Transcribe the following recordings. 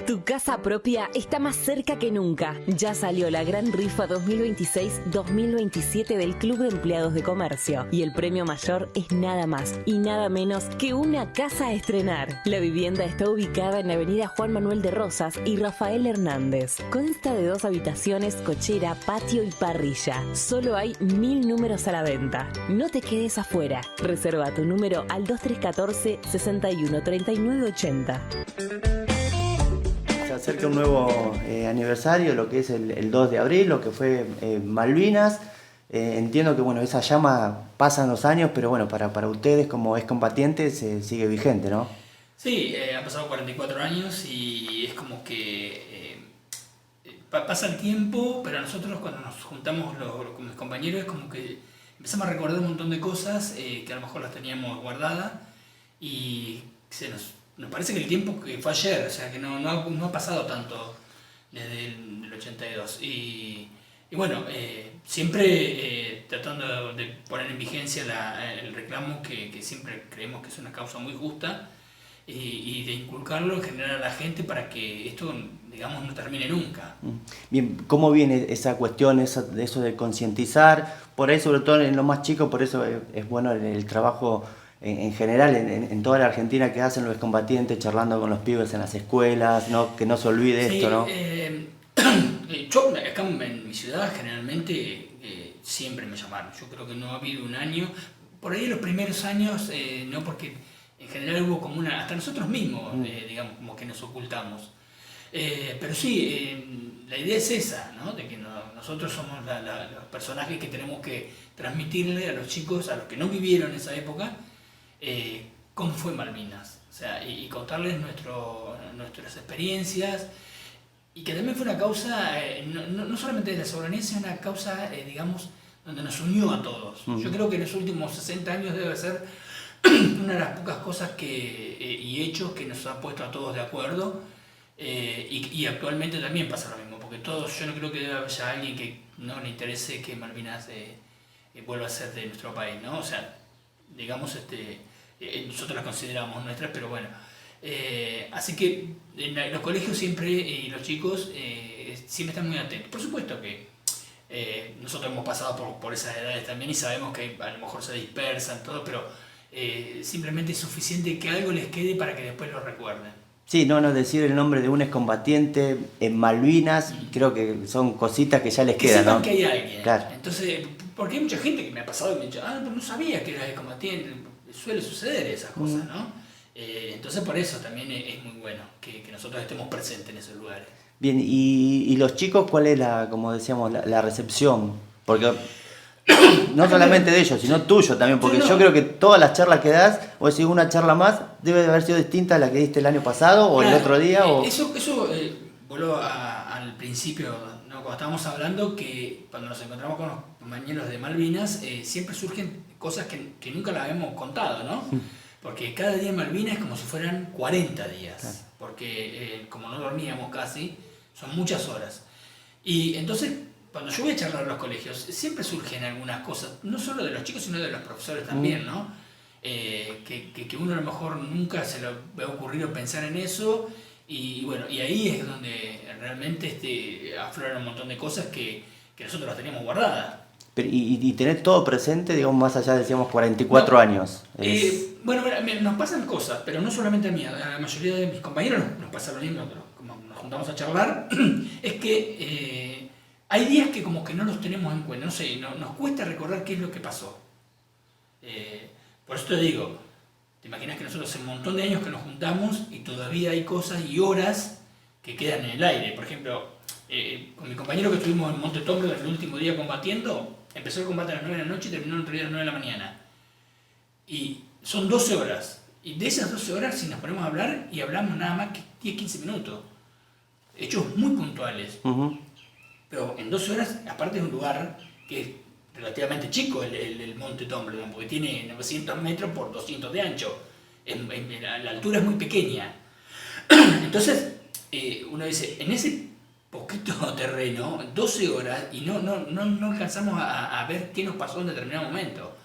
Tu casa propia está más cerca que nunca. Ya salió la gran rifa 2026-2027 del Club de Empleados de Comercio. Y el premio mayor es nada más y nada menos que una casa a estrenar. La vivienda está ubicada en la avenida Juan Manuel de Rosas y Rafael Hernández. Consta de 2 habitaciones, cochera, patio y parrilla. Solo hay 1000 números a la venta. No te quedes afuera. Reserva tu número al 2314 61 39 80. Se acerca un nuevo aniversario, lo que es el 2 de abril, lo que fue Malvinas. Entiendo que bueno, esa llama pasan los años, pero bueno, para ustedes como excombatientes sigue vigente, ¿no? Sí, han pasado 44 años y es como que pasa el tiempo, pero nosotros cuando nos juntamos con mis compañeros es como que empezamos a recordar un montón de cosas que a lo mejor las teníamos guardadas y nos parece que el tiempo que fue ayer, o sea que no ha pasado tanto desde el 82. Y bueno, siempre tratando de poner en vigencia el reclamo que siempre creemos que es una causa muy justa y de inculcarlo en general a la gente para que esto, digamos, no termine nunca. Bien, ¿cómo viene esa cuestión, eso de concientizar? Por ahí, sobre todo en los más chicos, por eso es bueno el trabajo en general, en toda la Argentina que hacen los excombatientes, charlando con los pibes en las escuelas, ¿no? Que no se olvide esto, ¿no? Yo acá en mi ciudad generalmente siempre me llamaron. Yo creo que no ha habido un año, por ahí los primeros años, no, porque en general hubo como hasta nosotros mismos, digamos, como que nos ocultamos. Pero sí, la idea es esa, ¿no? De que nosotros somos los personajes que tenemos que transmitirle a los chicos, a los que no vivieron esa época, cómo fue Malvinas, o sea, y contarles nuestras experiencias, y que también fue una causa, no solamente de la soberanía, sino una causa, digamos, donde nos unió a todos. Yo creo que en los últimos 60 años debe ser una de las pocas cosas y hechos que nos ha puesto a todos de acuerdo, y actualmente también pasa lo mismo, porque yo no creo que haya alguien que no le interese que Malvinas vuelva a ser de nuestro país, ¿no? O sea, digamos, nosotros las consideramos nuestras, pero bueno. Así que en los colegios siempre, y los chicos siempre están muy atentos. Por supuesto que nosotros hemos pasado por esas edades también y sabemos que a lo mejor se dispersan, todo, pero simplemente es suficiente que algo les quede para que después lo recuerden. Sí, no decir el nombre de un excombatiente en Malvinas, creo que son cositas que ya les quedan, ¿no? Que hay alguien. Claro. Entonces, porque hay mucha gente que me ha pasado y me ha dicho, pero no sabía que eras excombatiente. Suele suceder esas cosas, ¿no? Entonces por eso también es muy bueno que nosotros estemos presentes en esos lugares. Bien, y los chicos, ¿cuál es como decíamos, la recepción? Porque no solamente de ellos, sino tuyo también, porque yo creo que todas las charlas que das, o decir una charla más, debe de haber sido distinta a la que diste el año pasado o el otro día. Eso voló al principio, ¿no? Cuando estábamos hablando que cuando nos encontramos con los compañeros de Malvinas, siempre surgen cosas que nunca las habíamos contado, ¿no? Porque cada día en Malvinas es como si fueran 40 días, claro. Porque como no dormíamos casi, son muchas horas. Y entonces, cuando yo voy a charlar a los colegios, siempre surgen algunas cosas, no solo de los chicos, sino de los profesores también, ¿no? Que uno a lo mejor nunca se le ha ocurrido pensar en eso, y bueno, y ahí es donde realmente afloran un montón de cosas que nosotros las teníamos guardadas. Pero, y tener todo presente, digamos, más allá de, decíamos, 44 años. Bueno, nos pasan cosas, pero no solamente a mí, a la mayoría de mis compañeros nos pasa lo mismo, como nos juntamos a charlar, es que hay días que como que no los tenemos en cuenta, no sé, nos cuesta recordar qué es lo que pasó. Por eso te digo, te imaginas que nosotros hace un montón de años que nos juntamos y todavía hay cosas y horas que quedan en el aire. Por ejemplo, con mi compañero que estuvimos en Monte Tombro el último día combatiendo, empezó el combate a las 9 de la noche y terminó el otro día a las 9 de la mañana. Y son 12 horas. Y de esas 12 horas, si nos ponemos a hablar, y hablamos nada más que 10-15 minutos. Hechos muy puntuales. Pero en 12 horas, aparte de un lugar que es relativamente chico, el Monte Tombro, porque tiene 900 metros por 200 de ancho. La altura es muy pequeña. Entonces, uno dice, en ese poquito terreno, 12 horas, y no alcanzamos a ver qué nos pasó en determinado momento.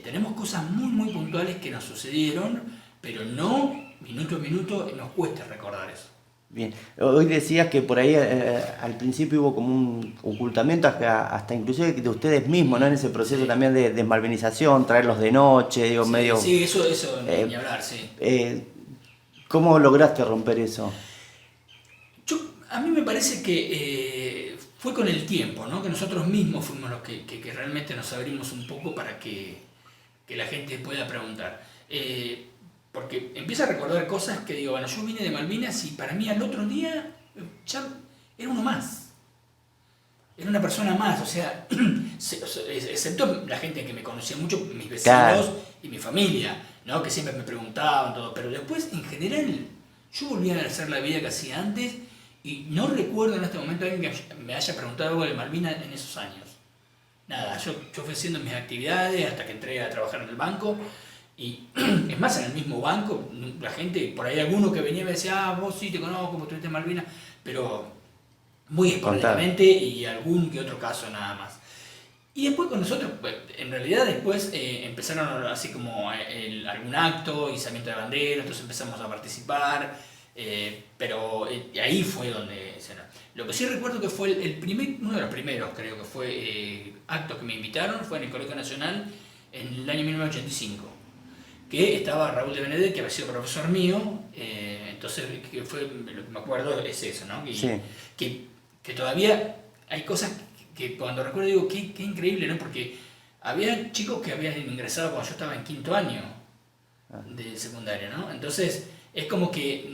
Tenemos cosas muy puntuales que nos sucedieron, pero no minuto a minuto nos cuesta recordar eso. Bien, hoy decías que por ahí al principio hubo como un ocultamiento hasta inclusive de ustedes mismos, ¿no? En ese proceso Sí, también de desmalvinización, traerlos de noche, digo, sí, medio... sí, eso ni eh, hablar, sí. ¿Cómo lograste romper eso? A mí me parece que fue con el tiempo, ¿no? Que nosotros mismos fuimos los que realmente nos abrimos un poco para que la gente pueda preguntar. Porque empiezo a recordar cosas que digo, bueno, yo vine de Malvinas y para mí al otro día ya era uno más. Era una persona más, o sea, excepto la gente que me conocía mucho, mis vecinos Claro, y mi familia, ¿no? Que siempre me preguntaban todo, pero después, en general, yo volví a hacer la vida que hacía antes y no recuerdo en este momento a alguien que me haya preguntado algo de Malvinas en esos años. Nada, yo fui haciendo mis actividades hasta que entré a trabajar en el banco y es más, en el mismo banco, la gente, por ahí alguno que venía me decía, ah, vos sí te conozco, vos estuviste en Malvinas, pero muy contar. esporádicamente y algún que otro caso nada más. Y después con nosotros, pues, en realidad después empezaron así como algún acto, izamiento de bandera, entonces empezamos a participar, pero ahí fue donde... Lo que sí recuerdo que fue uno de los primeros, creo que fue actos que me invitaron, fue en el Colegio Nacional en el año 1985, que estaba Raúl de Benedet, que había sido profesor mío, entonces que fue, lo que me acuerdo es eso, ¿no? Sí, Que, que todavía hay cosas que cuando recuerdo digo, qué increíble, ¿no? Porque había chicos que habían ingresado cuando yo estaba en quinto año de secundaria, ¿no? Entonces es como que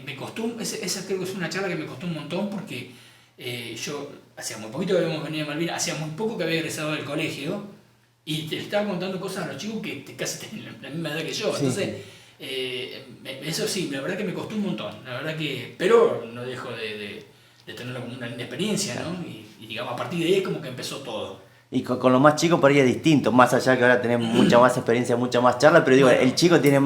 me costó, esa creo que es una charla que me costó un montón porque yo hacía muy poquito que habíamos venido a Malvinas, hacía muy poco que había egresado del colegio y te estaba contando cosas a los chicos que casi tienen la misma edad que yo, sí. entonces eso sí, la verdad que me costó un montón, la verdad que, pero no dejo de tenerlo como una linda experiencia, ¿no? Y digamos, a partir de ahí es como que empezó todo. Y con los más chicos por ahí es distinto, más allá que ahora tenés mucha más experiencia, mucha más charla, pero digo, Bueno, el chico tiene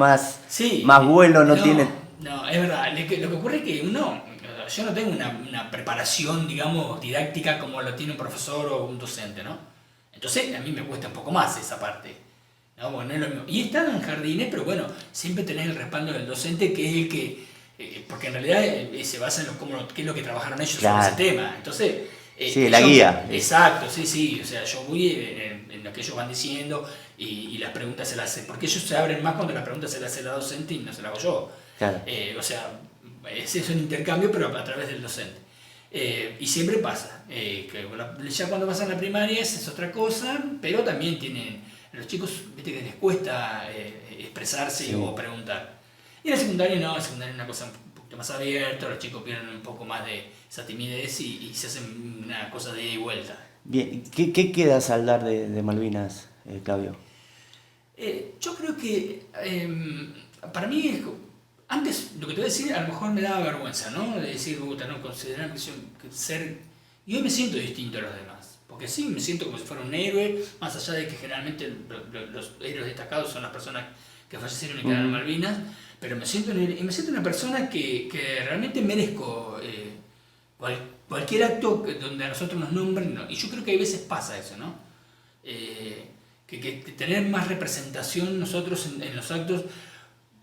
sí, más vuelo, no tiene... no, es verdad. Lo que ocurre es que yo no tengo una preparación, digamos, didáctica como lo tiene un profesor o un docente, ¿no? Entonces a mí me cuesta un poco más esa parte, ¿no? Bueno, no es lo mismo. Y están en jardines, pero bueno, siempre tenés el respaldo del docente que es el que, porque en realidad se basa en qué es lo que trabajaron ellos sobre ese Claro, tema. Entonces, sí, la guía. exacto, sí, sí, o sea, yo voy en lo que ellos van diciendo y las preguntas se las hace, porque ellos se abren más cuando las preguntas se las hace la docente y no se las hago yo. Claro. O sea, es un intercambio, pero a través del docente. Y siempre pasa, que ya cuando pasan la primaria es otra cosa, pero también tienen, los chicos, viste que les cuesta expresarse Sí. o preguntar. Y en la secundaria no, en la secundaria es una cosa un poquito más abierta, los chicos pierden un poco más de esa timidez y se hacen una cosa de ida y vuelta. Bien, ¿qué queda saldar de Malvinas, Claudio? Yo creo que para mí, antes lo que te voy a decir a lo mejor me daba vergüenza, ¿no? De decir, puta, no considerar que ser... Y hoy me siento distinto a los demás, porque sí, me siento como si fuera un héroe, más allá de que generalmente los héroes destacados son las personas que fallecieron y quedaron en Malvinas, pero me siento una persona que realmente merezco cualquier acto donde a nosotros nos nombren, ¿no? Y yo creo que hay veces pasa eso, ¿no? Que tener más representación nosotros en los actos,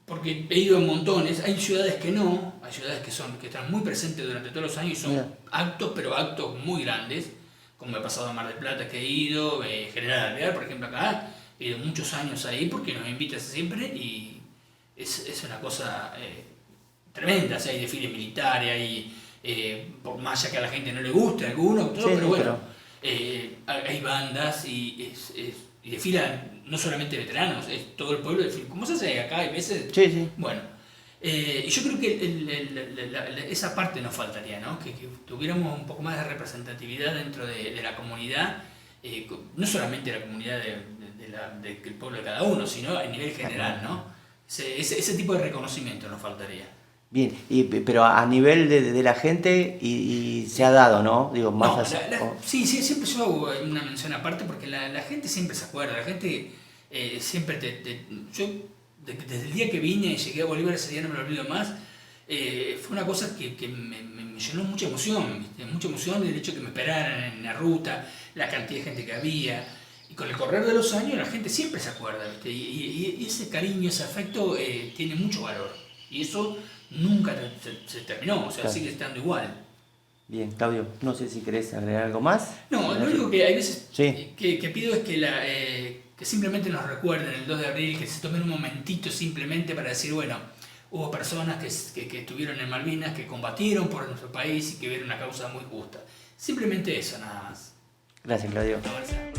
porque he ido a montones, hay ciudades que no, hay ciudades que están muy presentes durante todos los años y son Mira. actos, pero actos muy grandes, como me ha pasado a Mar del Plata que he ido, General Alvear, por ejemplo, acá, he ido muchos años ahí porque nos invitan siempre y es una cosa tremenda, o sea, hay desfiles militares, por más allá que a la gente no le guste alguno, todo, Sí, pero sí, bueno, hay bandas y desfilan no solamente veteranos, es todo el pueblo desfila. ¿Cómo se hace acá? Hay veces. Sí, sí. Bueno, y yo creo que esa parte nos faltaría, ¿no? Que tuviéramos un poco más de representatividad dentro de la comunidad, no solamente la comunidad del pueblo de cada uno, sino a nivel general, ¿no? Ese tipo de reconocimiento nos faltaría. Bien, pero a nivel de la gente y se ha dado, ¿no? Digo, más No, allá... sí, sí, siempre yo hago una mención aparte porque la gente siempre se acuerda, la gente siempre yo desde el día que vine y llegué a Bolívar ese día no me lo olvido más, fue una cosa que me llenó mucha emoción, ¿viste? Mucha emoción del hecho que me esperaran en la ruta, la cantidad de gente que había, y con el correr de los años la gente siempre se acuerda, ¿viste? Y ese cariño, ese afecto tiene mucho valor, y eso nunca se terminó, o sea, Claro. sigue estando igual. Bien, Claudio, no sé si querés agregar algo más. No, lo único que hay veces Sí. que pido es que simplemente nos recuerden el 2 de abril, que se tomen un momentito simplemente para decir, bueno, hubo personas que estuvieron en Malvinas, que combatieron por nuestro país y que vieron una causa muy justa. Simplemente eso, nada más. Gracias, Claudio. Ahora,